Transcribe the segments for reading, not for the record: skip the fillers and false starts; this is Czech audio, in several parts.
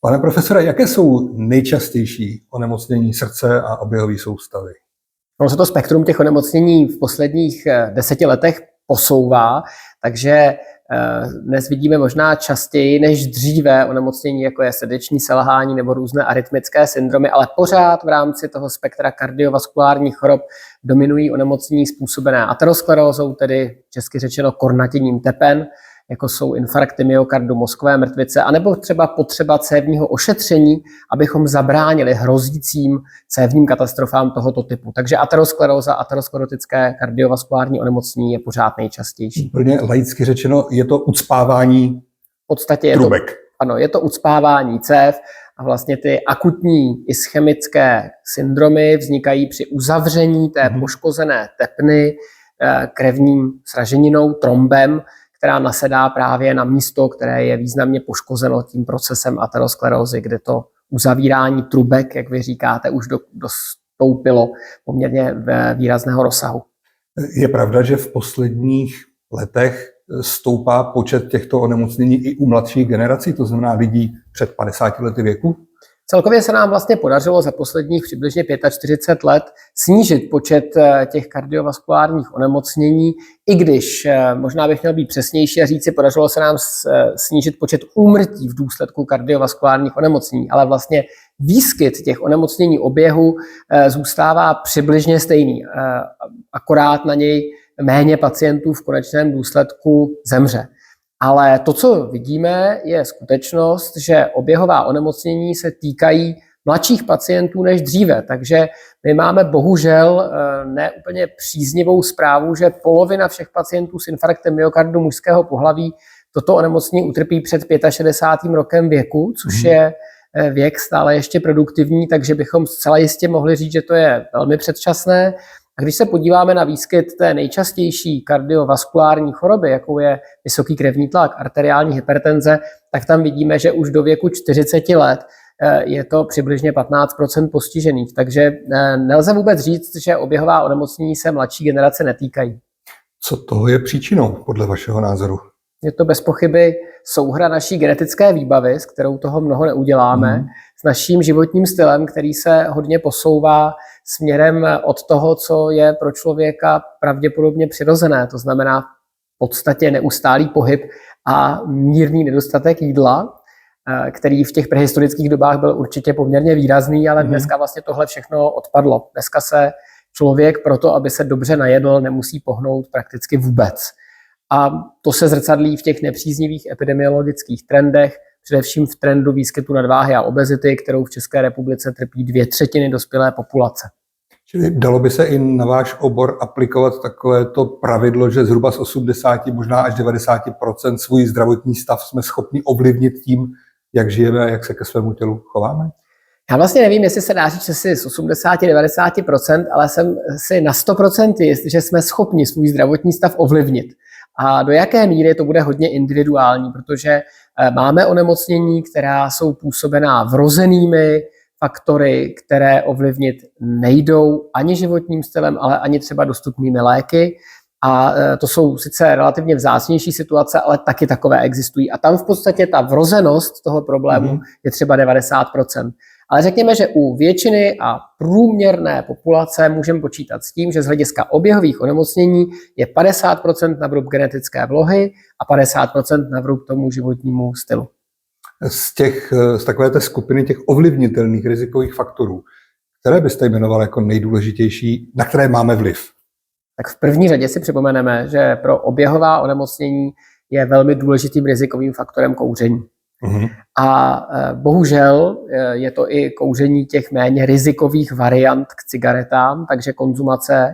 Pane profesore, jaké jsou nejčastější onemocnění srdce a oběhové soustavy? Ono se to spektrum těch onemocnění v posledních 10 letech posouvá, takže dnes vidíme možná častěji než dříve onemocnění, jako je srdeční selhání nebo různé arytmické syndromy, ale pořád v rámci toho spektra kardiovaskulárních chorob dominují onemocnění způsobené aterosklerózou, tedy česky řečeno kornatěním tepen, jako jsou infarkty myokardu, mozkové mrtvice, anebo třeba potřeba cévního ošetření, abychom zabránili hrozícím cévním katastrofám tohoto typu. Takže ateroskleróza, aterosklerotické kardiovaskulární onemocnění je pořád nejčastější. Úplně laicky řečeno, je to ucpávání v podstatě trubek. Ano, je to ucpávání cév a vlastně ty akutní ischemické syndromy vznikají při uzavření té poškozené tepny krevním sraženinou, trombem, která nasedá právě na místo, které je významně poškozeno tím procesem aterosklerózy, kde to uzavírání trubek, jak vy říkáte, už dostoupilo poměrně výrazného rozsahu. Je pravda, že v posledních letech stoupá počet těchto onemocnění i u mladších generací, to znamená lidí před 50 lety věku? Celkově se nám vlastně podařilo za posledních přibližně 45 let snížit počet těch kardiovaskulárních onemocnění, i když možná bych měl být přesnější a říci, podařilo se nám snížit počet úmrtí v důsledku kardiovaskulárních onemocnění, ale vlastně výskyt těch onemocnění oběhu zůstává přibližně stejný, akorát na něj méně pacientů v konečném důsledku zemře. Ale to, co vidíme, je skutečnost, že oběhová onemocnění se týkají mladších pacientů než dříve. Takže my máme bohužel neúplně příznivou zprávu, že polovina všech pacientů s infarktem myokardu mužského pohlaví toto onemocnění utrpí před 65. rokem věku, což je věk stále ještě produktivní, takže bychom zcela jistě mohli říct, že to je velmi předčasné. A když se podíváme na výskyt té nejčastější kardiovaskulární choroby, jakou je vysoký krevní tlak, arteriální hypertenze, tak tam vidíme, že už do věku 40 let je to přibližně 15% postižených. Takže nelze vůbec říct, že oběhová onemocnění se mladší generace netýkají. Co toho je příčinou, podle vašeho názoru? Je to bez pochyby souhra naší genetické výbavy, s kterou toho mnoho neuděláme, s naším životním stylem, který se hodně posouvá směrem od toho, co je pro člověka pravděpodobně přirozené. To znamená v podstatě neustálý pohyb a mírný nedostatek jídla, který v těch prehistorických dobách byl určitě poměrně výrazný, ale dneska vlastně tohle všechno odpadlo. Dneska se člověk proto, aby se dobře najedl, nemusí pohnout prakticky vůbec. A to se zrcadlí v těch nepříznivých epidemiologických trendech, především v trendu výskytu nadváhy a obezity, kterou v České republice trpí 2/3 dospělé populace. Čili dalo by se i na váš obor aplikovat takovéto pravidlo, že zhruba z 80, možná až 90% svůj zdravotní stav jsme schopni ovlivnit tím, jak žijeme a jak se ke svému tělu chováme? Já vlastně nevím, jestli se dá říct, že si z 80-90%, ale jsem si na 100% jist, že jsme schopni svůj zdravotní stav ovlivnit. A do jaké míry to bude hodně individuální, protože máme onemocnění, která jsou působená vrozenými faktory, které ovlivnit nejdou ani životním stylem, ale ani třeba dostupnými léky. A to jsou sice relativně vzácnější situace, ale taky takové existují. A tam v podstatě ta vrozenost toho problému je třeba 90%. Ale řekněme, že u většiny a průměrné populace můžeme počítat s tím, že z hlediska oběhových onemocnění je 50% na vrub genetické vlohy a 50% na vrub tomu životnímu stylu. Z takové té skupiny těch ovlivnitelných rizikových faktorů, které byste jmenoval jako nejdůležitější, na které máme vliv? Tak v první řadě si připomeneme, že pro oběhová onemocnění je velmi důležitým rizikovým faktorem kouření. A bohužel je to i kouření těch méně rizikových variant k cigaretám, takže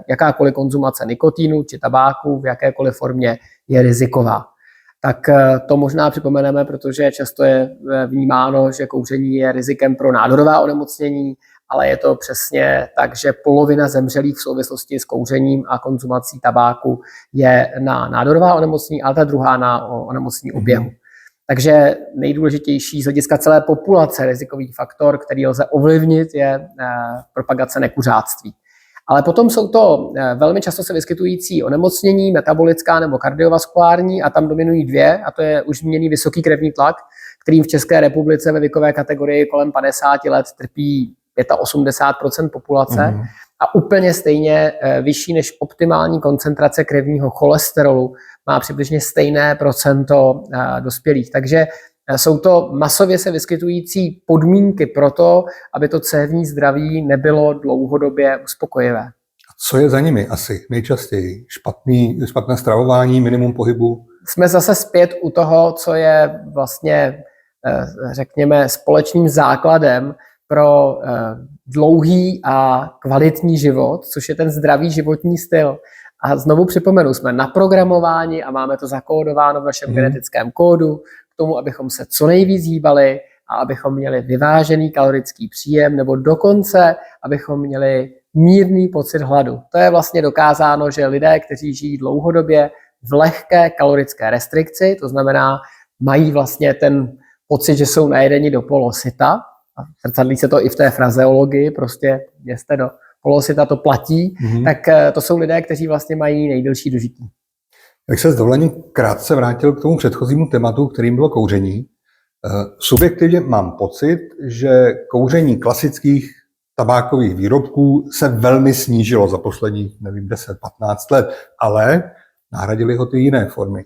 jakákoliv konzumace nikotinu či tabáku v jakékoliv formě je riziková. Tak to možná připomeneme, protože často je vnímáno, že kouření je rizikem pro nádorová onemocnění, ale je to přesně tak, že polovina zemřelých v souvislosti s kouřením a konzumací tabáku je na nádorová onemocnění, ale ta druhá na onemocnění oběhu. Takže nejdůležitější z hlediska celé populace rizikový faktor, který lze ovlivnit, je propagace nekuřáctví. Ale potom jsou to velmi často se vyskytující onemocnění, metabolická nebo kardiovaskulární, a tam dominují dvě, a to je už zmíněný vysoký krevní tlak, kterým v České republice ve věkové kategorii kolem 50 let trpí 85% populace, a úplně stejně vyšší než optimální koncentrace krevního cholesterolu má přibližně stejné procento dospělých. Takže jsou to masově se vyskytující podmínky pro to, aby to cévní zdraví nebylo dlouhodobě uspokojivé. Co je za nimi asi nejčastěji? Špatné stravování, minimum pohybu? Jsme zase zpět u toho, co je vlastně, řekněme, společným základem pro dlouhý a kvalitní život, což je ten zdravý životní styl. A znovu připomenu, jsme naprogramováni a máme to zakódováno v našem genetickém kódu k tomu, abychom se co nejvíc hýbali a abychom měli vyvážený kalorický příjem, nebo dokonce, abychom měli mírný pocit hladu. To je vlastně dokázáno, že lidé, kteří žijí dlouhodobě v lehké kalorické restrikci, to znamená, mají vlastně ten pocit, že jsou najedeni do polosyta, zrcadlí se to i v té frazeologii, prostě jste do polosyta, to platí, tak to jsou lidé, kteří vlastně mají nejdelší dožití. Jak se s dovolením krátce vrátil k tomu předchozímu tématu, kterým bylo kouření. Subjektivně mám pocit, že kouření klasických tabákových výrobků se velmi snížilo za posledních, 10-15 let, ale nahradili ho ty jiné formy.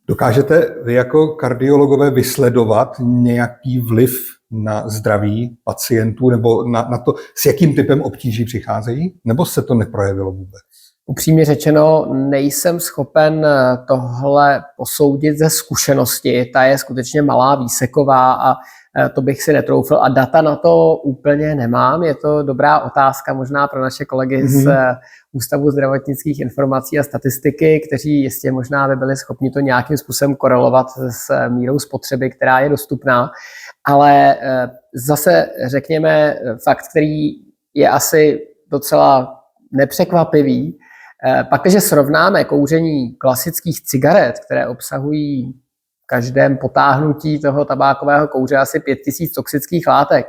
Dokážete vy jako kardiologové vysledovat nějaký vliv na zdraví pacientů nebo na to, s jakým typem obtíží přicházejí? Nebo se to neprojevilo vůbec? Upřímně řečeno, nejsem schopen tohle posoudit ze zkušenosti. Ta je skutečně malá, výseková a to bych si netroufl. A data na to úplně nemám. Je to dobrá otázka možná pro naše kolegy z Ústavu zdravotnických informací a statistiky, kteří jistě možná by byli schopni to nějakým způsobem korelovat s mírou spotřeby, která je dostupná. Ale zase řekněme fakt, který je asi docela nepřekvapivý. Pak, když srovnáme kouření klasických cigaret, které obsahují v každém potáhnutí toho tabákového kouře asi 5000 toxických látek,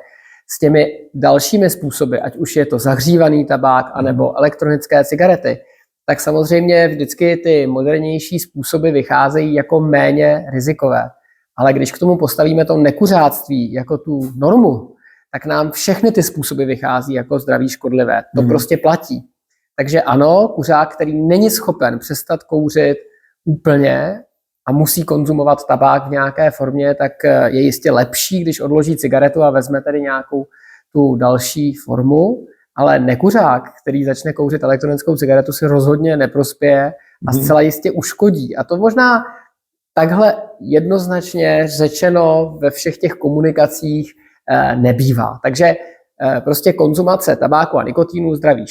s těmi dalšími způsoby, ať už je to zahřívaný tabák anebo elektronické cigarety, tak samozřejmě vždycky ty modernější způsoby vycházejí jako méně rizikové. Ale když k tomu postavíme to nekuřáctví jako tu normu, tak nám všechny ty způsoby vychází jako zdraví škodlivé. To prostě platí. Takže ano, kuřák, který není schopen přestat kouřit úplně a musí konzumovat tabák v nějaké formě, tak je jistě lepší, když odloží cigaretu a vezme tedy nějakou tu další formu, ale nekuřák, který začne kouřit elektronickou cigaretu, si rozhodně neprospěje a zcela jistě uškodí. A to možná takhle jednoznačně řečeno ve všech těch komunikacích nebývá. Takže prostě konzumace tabáku a nikotínu zdraví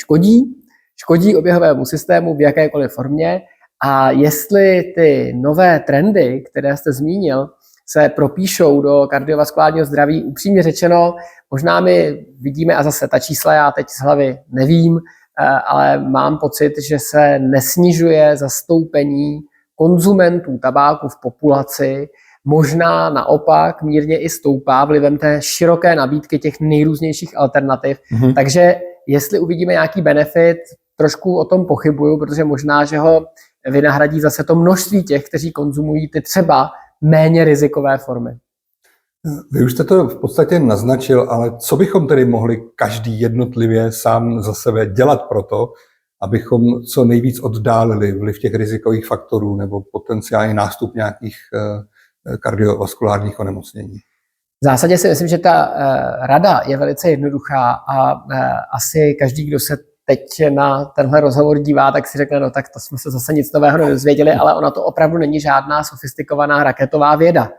škodí oběhovému systému v jakékoliv formě, a jestli ty nové trendy, které jste zmínil, se propíšou do kardiovaskulárního zdraví, upřímně řečeno, možná my vidíme, a zase ta čísla já teď z hlavy nevím, ale mám pocit, že se nesnižuje zastoupení konzumentů tabáku v populaci, možná naopak mírně i stoupá vlivem té široké nabídky těch nejrůznějších alternativ. Takže jestli uvidíme nějaký benefit, trošku o tom pochybuju, protože možná, že ho vynahradí zase to množství těch, kteří konzumují ty třeba méně rizikové formy. Vy už jste to v podstatě naznačil, ale co bychom tedy mohli každý jednotlivě sám za sebe dělat pro to, abychom co nejvíc oddálili vliv těch rizikových faktorů nebo potenciální nástup nějakých kardiovaskulárních onemocnění? V zásadě si myslím, že ta rada je velice jednoduchá a asi každý, kdo se teď na tenhle rozhovor dívá, tak si řekne, no tak to jsme se zase nic nového nedozvěděli, ale ona to opravdu není žádná sofistikovaná raketová věda.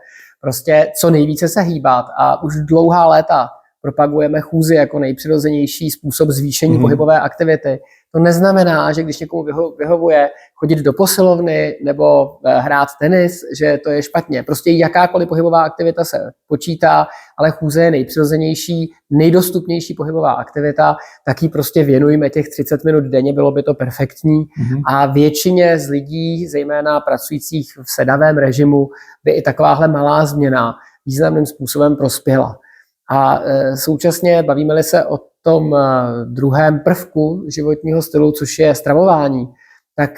Prostě co nejvíce se hýbat, a už dlouhá léta propagujeme chůzi jako nejpřirozenější způsob zvýšení pohybové aktivity. To neznamená, že když někomu vyhovuje chodit do posilovny nebo hrát tenis, že to je špatně. Prostě jakákoliv pohybová aktivita se počítá, ale chůze je nejpřirozenější, nejdostupnější pohybová aktivita, tak jí prostě věnujme těch 30 minut denně, bylo by to perfektní. A většině z lidí, zejména pracujících v sedavém režimu, by i takováhle malá změna významným způsobem prospěla. A současně bavíme-li se o tom druhém prvku životního stylu, což je stravování, tak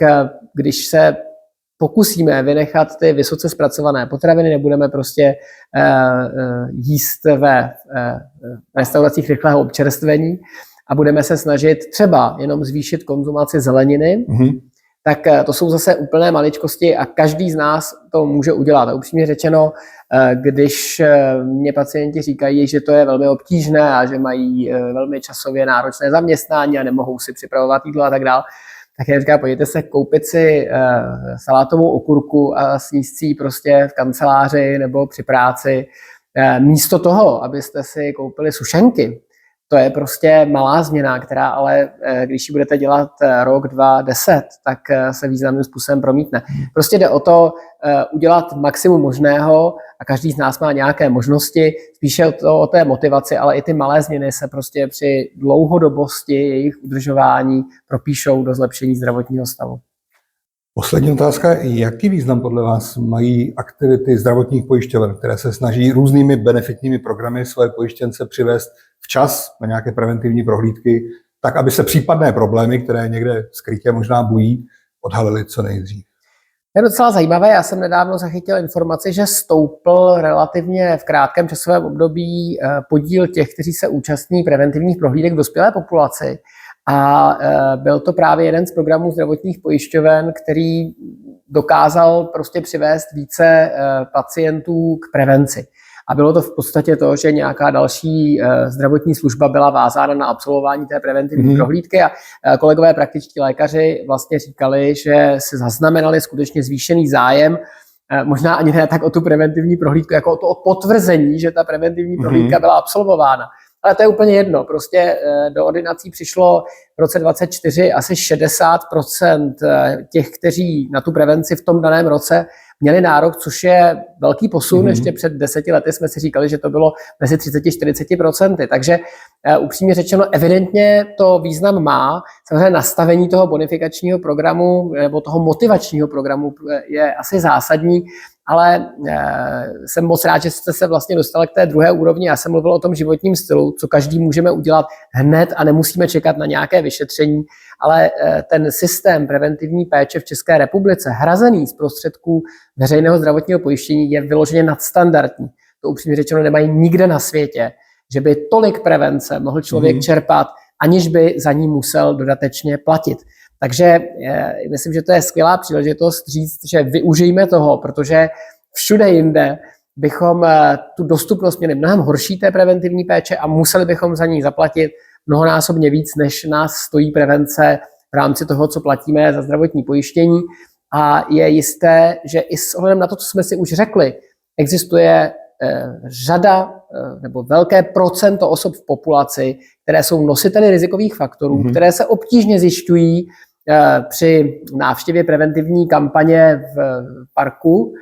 když se pokusíme vynechat ty vysoce zpracované potraviny, nebudeme prostě jíst ve restauracích rychlého občerstvení a budeme se snažit třeba jenom zvýšit konzumaci zeleniny, tak to jsou zase úplné maličkosti a každý z nás to může udělat. A upřímně řečeno, když mě pacienti říkají, že to je velmi obtížné a že mají velmi časově náročné zaměstnání a nemohou si připravovat jídlo a tak dále, tak já říkám, pojďte se koupit si salátovou okurku a sníst si ji prostě v kanceláři nebo při práci. Místo toho, abyste si koupili sušenky, to je prostě malá změna, která ale, když ji budete dělat rok, 2, 10, tak se významným způsobem promítne. Prostě jde o to udělat maximum možného a každý z nás má nějaké možnosti, spíše o té motivaci, ale i ty malé změny se prostě při dlouhodobosti jejich udržování propíšou do zlepšení zdravotního stavu. Poslední otázka, jaký význam podle vás mají aktivity zdravotních pojišťoven, které se snaží různými benefitními programy své pojištěnce přivést včas na nějaké preventivní prohlídky, tak aby se případné problémy, které někde skrytě možná bují, odhalily co nejdřív? To je docela zajímavé. Já jsem nedávno zachytil informaci, že stoupl relativně v krátkém časovém období podíl těch, kteří se účastní preventivních prohlídek v dospělé populaci. A byl to právě jeden z programů zdravotních pojišťoven, který dokázal prostě přivést více pacientů k prevenci. A bylo to v podstatě to, že nějaká další zdravotní služba byla vázána na absolvování té preventivní prohlídky a kolegové praktičtí lékaři vlastně říkali, že se zaznamenali skutečně zvýšený zájem, možná ani ne tak o tu preventivní prohlídku, jako o to potvrzení, že ta preventivní prohlídka byla absolvována. Ale to je úplně jedno. Prostě do ordinací přišlo v roce 2024 asi 60% těch, kteří na tu prevenci v tom daném roce měli nárok, což je velký posun. Ještě před 10 lety jsme si říkali, že to bylo mezi 30-40%. Takže upřímně řečeno, evidentně to význam má. Samozřejmě nastavení toho bonifikačního programu nebo toho motivačního programu je asi zásadní, ale jsem moc rád, že jste se vlastně dostali k té druhé úrovni. Já jsem mluvil o tom životním stylu, co každý můžeme udělat hned a nemusíme čekat na nějaké vyšetření, ale ten systém preventivní péče v České republice, hrazený z prostředků veřejného zdravotního pojištění, je vyloženě nadstandardní. To upřímně řečeno nemají nikde na světě, že by tolik prevence mohl člověk čerpat, aniž by za ní musel dodatečně platit. Takže myslím, že to je skvělá příležitost říct, že využijme toho, protože všude jinde bychom tu dostupnost měli mnohem horší té preventivní péče a museli bychom za ní zaplatit mnohonásobně víc, než nás stojí prevence v rámci toho, co platíme za zdravotní pojištění. A je jisté, že i s ohledem na to, co jsme si už řekli, existuje řada nebo velké procento osob v populaci, které jsou nositeli rizikových faktorů, které se obtížně zjišťují při návštěvě preventivní kampaně v parku.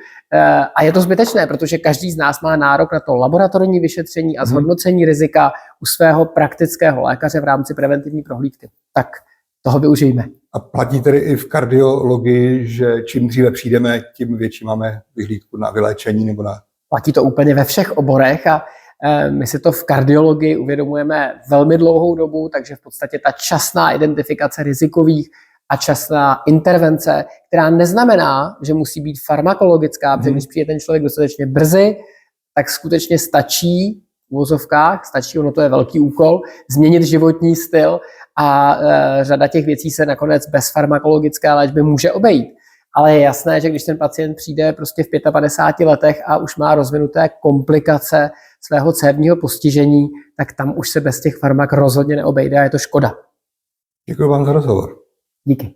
A je to zbytečné, protože každý z nás má nárok na to laboratorní vyšetření a zhodnocení rizika u svého praktického lékaře v rámci preventivní prohlídky. Tak toho využijeme. A platí tedy i v kardiologii, že čím dříve přijdeme, tím větší máme vyhlídku na vyléčení nebo na... Platí to úplně ve všech oborech a my si to v kardiologii uvědomujeme velmi dlouhou dobu, takže v podstatě ta časná identifikace rizikových a časná intervence, která neznamená, že musí být farmakologická, protože když přijde ten člověk dostatečně brzy, tak skutečně stačí v uvozovkách, ono to je velký úkol, změnit životní styl a řada těch věcí se nakonec bez farmakologické léčby může obejít. Ale je jasné, že když ten pacient přijde prostě v 55 letech a už má rozvinuté komplikace svého cévního postižení, tak tam už se bez těch farmak rozhodně neobejde a je to škoda. Děkuji vám za rozhovor. Díky.